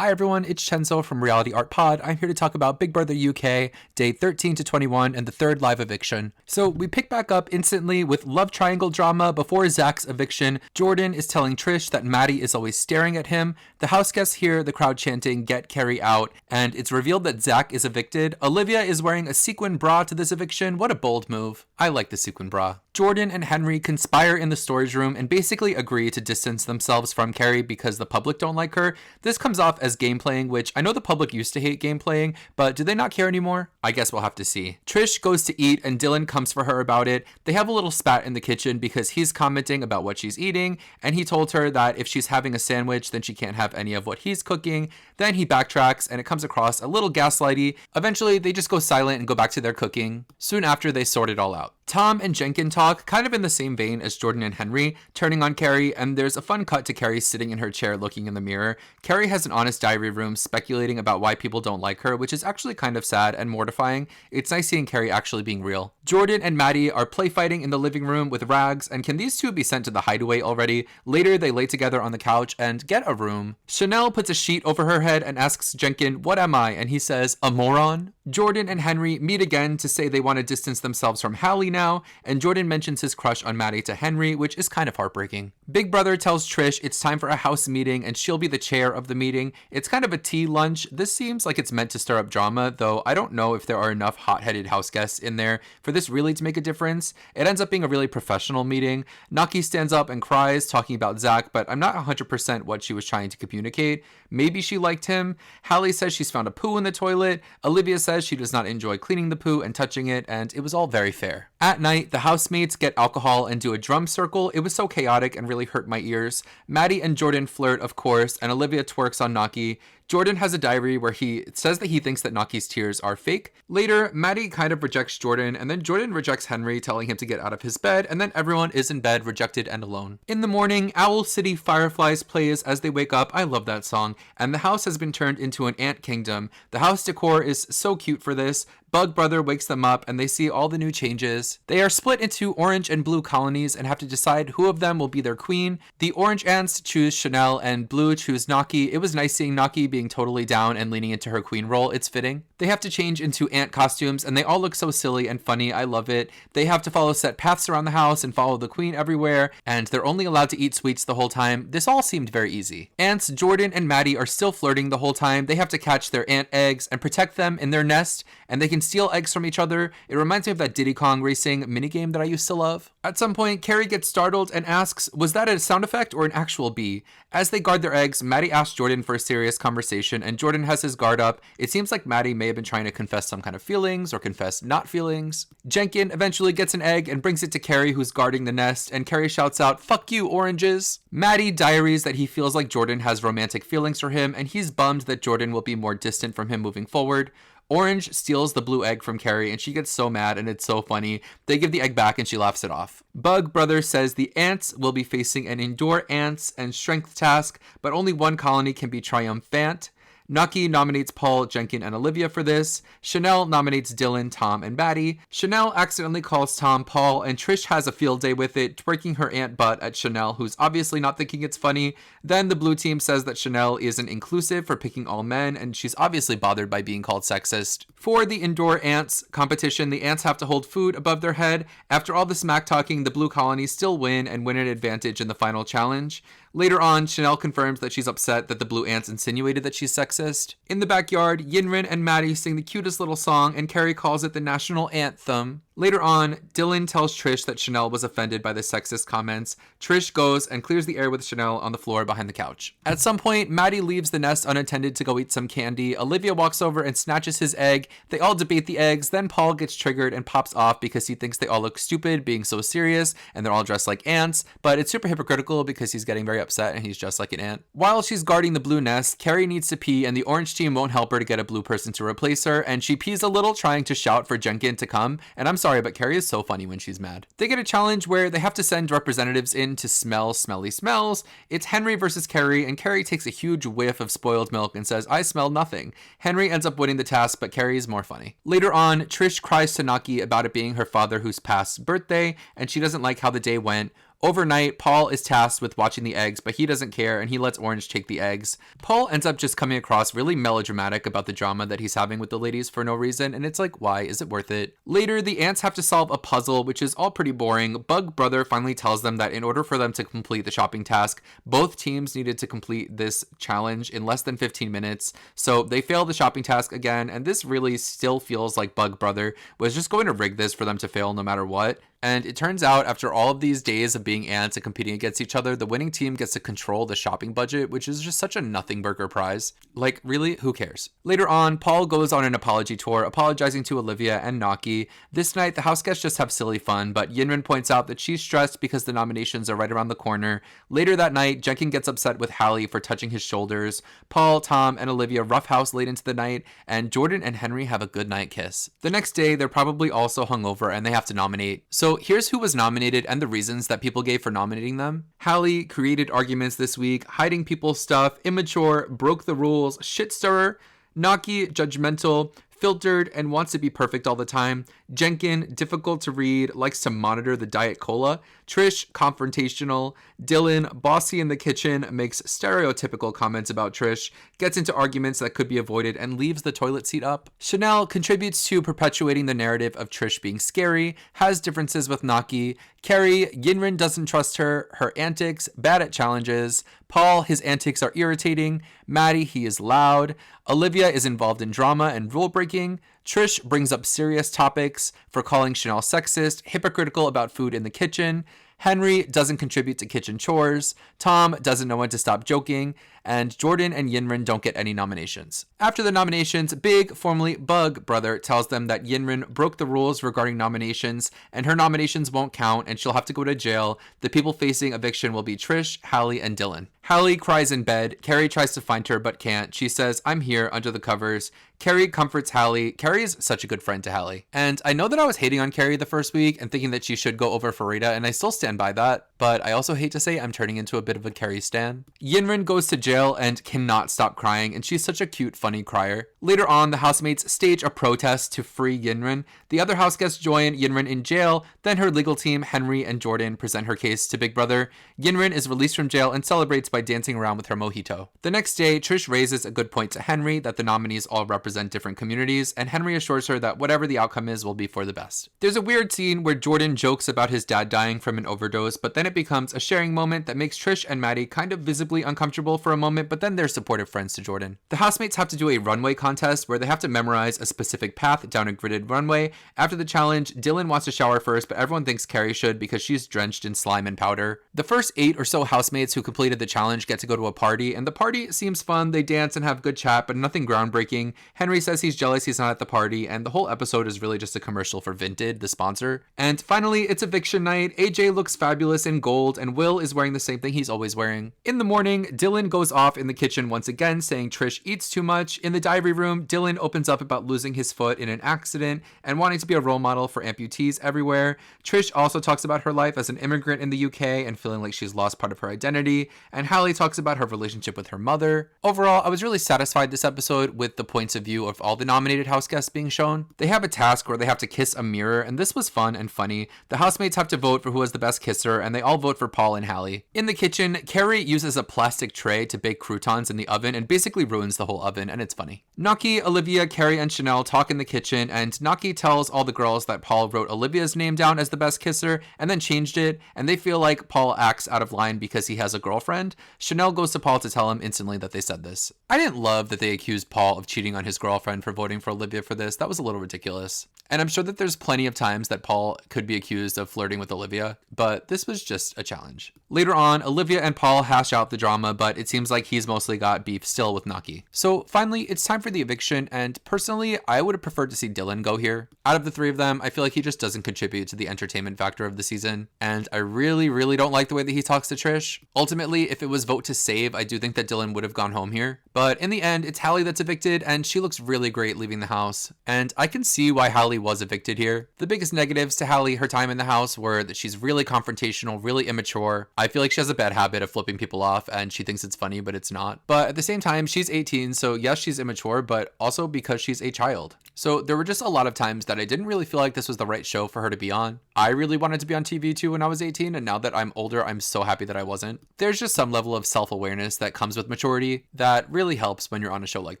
Hi everyone, it's Chenzo from Reality Art Pod. I'm here to talk about Big Brother UK, day 13 to 21, and the third live eviction. So we pick back up instantly with love triangle drama before Zach's eviction. Jordan is telling Trish that Maddie is always staring at him. The house guests hear the crowd chanting, "Get Carrie out," and it's revealed that Zach is evicted. Olivia is wearing a sequin bra to this eviction. What a bold move. I like the sequin bra. Jordan and Henry conspire in the storage room and basically agree to distance themselves from Carrie because the public don't like her. This comes off as game playing, which I know the public used to hate game playing, but do they not care anymore? I guess we'll have to see. Trish goes to eat and Dylan comes for her about it. They have a little spat in the kitchen because he's commenting about what she's eating, and he told her that if she's having a sandwich, then she can't have any of what he's cooking. Then he backtracks and it comes across a little gaslighty. Eventually, they just go silent and go back to their cooking. Soon after, they sort it all out. Tom and Jenkins talk, kind of in the same vein as Jordan and Henry, turning on Carrie, and there's a fun cut to Carrie sitting in her chair looking in the mirror. Carrie has an honest diary room speculating about why people don't like her, which is actually kind of sad and mortifying. It's nice seeing Carrie actually being real. Jordan and Maddie are play fighting in the living room with rags, and can these two be sent to the hideaway already? Later, they lay together on the couch and get a room. Chanel puts a sheet over her head and asks Jenkins, "What am I?" And he says, "A moron?" Jordan and Henry meet again to say they want to distance themselves from Hallie now, and Jordan mentions his crush on Maddie to Henry, which is kind of heartbreaking. Big Brother tells Trish it's time for a house meeting and she'll be the chair of the meeting. It's kind of a tea lunch. This seems like it's meant to stir up drama, though I don't know if there are enough hot-headed house guests in there for this really to make a difference. It ends up being a really professional meeting. Naki stands up and cries, talking about Zach, but I'm not 100% what she was trying to communicate. Maybe she liked him. Hallie says she's found a poo in the toilet. Olivia says she does not enjoy cleaning the poo and touching it, and it was all very fair. At night, the housemates get alcohol and do a drum circle. It was so chaotic and really hurt my ears. Maddie and Jordan flirt, of course, and Olivia twerks on Naki. Jordan has a diary where he says that he thinks that Naki's tears are fake. Later, Maddie kind of rejects Jordan, and then Jordan rejects Henry, telling him to get out of his bed, and then everyone is in bed, rejected and alone. In the morning, Owl City Fireflies plays as they wake up. I love that song. And the house has been turned into an ant kingdom. The house decor is so cute for this. Bug Brother wakes them up and they see all the new changes. They are split into orange and blue colonies and have to decide who of them will be their queen. The orange ants choose Chanel and blue choose Naki. It was nice seeing Naki being totally down and leaning into her queen role. It's fitting. They have to change into ant costumes and they all look so silly and funny. I love it. They have to follow set paths around the house and follow the queen everywhere, and they're only allowed to eat sweets the whole time. This all seemed very easy. Ants Jordan and Maddie are still flirting the whole time. They have to catch their ant eggs and protect them in their nest, and they can steal eggs from each other. It reminds me of that Diddy Kong racing minigame that I used to love. At some point, Carrie gets startled and asks, "Was that a sound effect or an actual bee?" As they guard their eggs, Maddie asks Jordan for a serious conversation, and Jordan has his guard up. It seems like Maddie may have been trying to confess some kind of feelings or confess not feelings. Jenkins eventually gets an egg and brings it to Carrie, who's guarding the nest, and Carrie shouts out, "Fuck you, oranges." Maddie diaries that he feels like Jordan has romantic feelings for him, and he's bummed that Jordan will be more distant from him moving forward. Orange steals the blue egg from Carrie and she gets so mad and it's so funny. They give the egg back and she laughs it off. Bug Brother says the ants will be facing an endure ants and strength task, but only one colony can be triumphant. Naki nominates Paul, Jenkins, and Olivia for this. Chanel nominates Dylan, Tom, and Maddie. Chanel accidentally calls Tom Paul, and Trish has a field day with it, twerking her ant butt at Chanel, who's obviously not thinking it's funny. Then the blue team says that Chanel isn't inclusive for picking all men, and she's obviously bothered by being called sexist. For the indoor ants competition, the ants have to hold food above their head. After all the smack talking, the blue colonies still win and win an advantage in the final challenge. Later on, Chanel confirms that she's upset that the blue ants insinuated that she's sexist. In the backyard, Yinrin and Maddie sing the cutest little song, and Carrie calls it the national anthem. Later on, Dylan tells Trish that Chanel was offended by the sexist comments. Trish goes and clears the air with Chanel on the floor behind the couch. At some point, Maddie leaves the nest unattended to go eat some candy. Olivia walks over and snatches his egg. They all debate the eggs. Then Paul gets triggered and pops off because he thinks they all look stupid being so serious and they're all dressed like ants. But it's super hypocritical because he's getting very upset and he's just like an ant. While she's guarding the blue nest, Carrie needs to pee and the orange team won't help her to get a blue person to replace her, and she pees a little trying to shout for Jenkins to come, and I'm sorry, but Carrie is so funny when she's mad. They get a challenge where they have to send representatives in to smell smelly smells. It's Henry versus Carrie, and Carrie takes a huge whiff of spoiled milk and says, "I smell nothing." Henry ends up winning the task, but Carrie is more funny. Later on, Trish cries to Naki about it being her father whose past birthday, and she doesn't like how the day went. Overnight, Paul is tasked with watching the eggs, but he doesn't care and he lets Orange take the eggs. Paul ends up just coming across really melodramatic about the drama that he's having with the ladies for no reason, and it's like, why? Is it worth it? Later, the ants have to solve a puzzle, which is all pretty boring. Bug Brother finally tells them that in order for them to complete the shopping task, both teams needed to complete this challenge in less than 15 minutes. So they fail the shopping task again, and this really still feels like Bug Brother was just going to rig this for them to fail no matter what. And it turns out, after all of these days of being ants and competing against each other, the winning team gets to control the shopping budget, which is just such a nothing burger prize. Like, really? Who cares? Later on, Paul goes on an apology tour, apologizing to Olivia and Naki. This night, the house guests just have silly fun, but Yinrin points out that she's stressed because the nominations are right around the corner. Later that night, Jenkin gets upset with Hallie for touching his shoulders. Paul, Tom, and Olivia roughhouse late into the night, and Jordan and Henry have a goodnight kiss. The next day, they're probably also hungover and they have to nominate. So here's who was nominated and the reasons that people gave for nominating them. Hallie created arguments this week, hiding people's stuff, immature, broke the rules, shit stirrer. Naki, judgmental, filtered, and wants to be perfect all the time. Jenkin, difficult to read, likes to monitor the Diet Cola. Trish, confrontational. Dylan, bossy in the kitchen, makes stereotypical comments about Trish, gets into arguments that could be avoided, and leaves the toilet seat up. Chanel contributes to perpetuating the narrative of Trish being scary, has differences with Naki. Carrie, Yinrin doesn't trust her, her antics, bad at challenges. Paul, his antics are irritating. Maddie, he is loud. Olivia is involved in drama and rule breaking. Trish brings up serious topics for calling Chanel sexist, hypocritical about food in the kitchen. Henry doesn't contribute to kitchen chores. Tom doesn't know when to stop joking. And Jordan and Yinrin don't get any nominations. After the nominations, Big, formerly Bug Brother, tells them that Yinrin broke the rules regarding nominations and her nominations won't count and she'll have to go to jail. The people facing eviction will be Trish, Hallie, and Dylan. Hallie cries in bed. Carrie tries to find her but can't. She says, "I'm here under the covers." Carrie comforts Hallie. Carrie is such a good friend to Hallie. And I know that I was hating on Carrie the first week and thinking that she should go over Farida, and I still stand by that, but I also hate to say I'm turning into a bit of a Carrie stan. Yinrin goes to jail and cannot stop crying, and she's such a cute, funny crier. Later on, the housemates stage a protest to free Yinrin. The other house guests join Yinrin in jail, then her legal team, Henry and Jordan, present her case to Big Brother. Yinrin is released from jail and celebrates by dancing around with her mojito. The next day, Trish raises a good point to Henry that the nominees all represent different communities, and Henry assures her that whatever the outcome is will be for the best. There's a weird scene where Jordan jokes about his dad dying from an overdose, but then it becomes a sharing moment that makes Trish and Maddie kind of visibly uncomfortable for a moment, but then they're supportive friends to Jordan. The housemates have to do a runway contest where they have to memorize a specific path down a gridded runway. After the challenge, Dylan wants to shower first, but everyone thinks Carrie should because she's drenched in slime and powder. The first 8 or so housemates who completed the challenge get to go to a party, and the party seems fun. They dance and have good chat, but nothing groundbreaking. Henry says he's jealous he's not at the party, and the whole episode is really just a commercial for Vinted, the sponsor. And finally, it's eviction night. AJ looks fabulous in gold, and Will is wearing the same thing he's always wearing. In the morning, Dylan goes off in the kitchen once again, saying Trish eats too much. In the diary room, Dylan opens up about losing his foot in an accident and wanting to be a role model for amputees everywhere. Trish also talks about her life as an immigrant in the UK and feeling like she's lost part of her identity. And Hallie talks about her relationship with her mother. Overall, I was really satisfied this episode with the points of view of all the nominated house guests being shown. They have a task where they have to kiss a mirror, and this was fun and funny. The housemates have to vote for who has the best kisser, and they all vote for Paul and Hallie. In the kitchen, Carrie uses a plastic tray to bake croutons in the oven and basically ruins the whole oven, and it's funny. Naki, Olivia, Carrie, and Chanel talk in the kitchen, and Naki tells all the girls that Paul wrote Olivia's name down as the best kisser and then changed it, and they feel like Paul acts out of line because he has a girlfriend. Chanel goes to Paul to tell him instantly that they said this. I didn't love that they accused Paul of cheating on his girlfriend for voting for Olivia for this. That was a little ridiculous. And I'm sure that there's plenty of times that Paul could be accused of flirting with Olivia, but this was just a challenge. Later on, Olivia and Paul hash out the drama, but it seems like he's mostly got beef still with Naki. So finally, it's time for the eviction, and personally, I would have preferred to see Dylan go here. Out of the 3 of them, I feel like he just doesn't contribute to the entertainment factor of the season, and I really don't like the way that he talks to Trish. Ultimately, if it was vote to save, I do think that Dylan would have gone home here, but in the end, it's Hallie that's evicted, and she looks really great leaving the house, and I can see why Hallie was evicted here. The biggest negatives to Hallie, her time in the house, were that she's really confrontational, really immature. I feel like she has a bad habit of flipping people off, and she thinks it's funny, but it's not. But at the same time, she's 18, so yes, she's immature, but also because she's a child. So there were just a lot of times that I didn't really feel like this was the right show for her to be on. I really wanted to be on TV too when I was 18, and now that I'm older, I'm so happy that I wasn't. There's just some level of self-awareness that comes with maturity that really helps when you're on a show like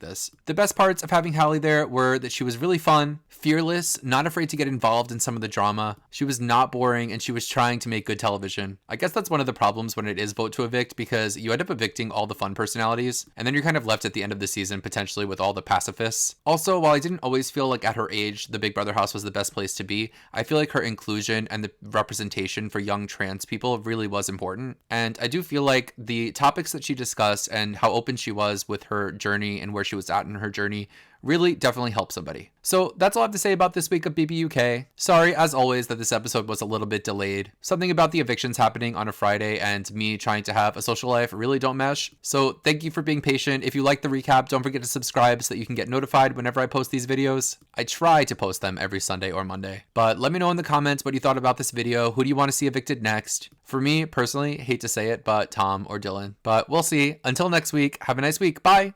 this. The best parts of having Hallie there were that she was really fun, fearless, not afraid to get involved in some of the drama. She was not boring, and she was trying to make good television. I guess that's one of the problems when it is vote to evict, because you end up evicting all the fun personalities, and then you're kind of left at the end of the season potentially with all the pacifists. Also, while I didn't always feel like at her age the Big Brother house was the best place to be, I feel like her inclusion and the representation for young trans people really was important. And I do feel like the topics that she discussed and how open she was with her journey and where she was at in her journey really definitely helped somebody. So that's all I have to say about this week of BBUK. Sorry, as always, that this episode was a little bit delayed. Something about the evictions happening on a Friday and me trying to have a social life really don't mesh. So thank you for being patient. If you like the recap, don't forget to subscribe so that you can get notified whenever I post these videos. I try to post them every Sunday or Monday. But let me know in the comments what you thought about this video. Who do you want to see evicted next? For me, personally, hate to say it, but Tom or Dylan. But we'll see. Until next week, have a nice week. Bye!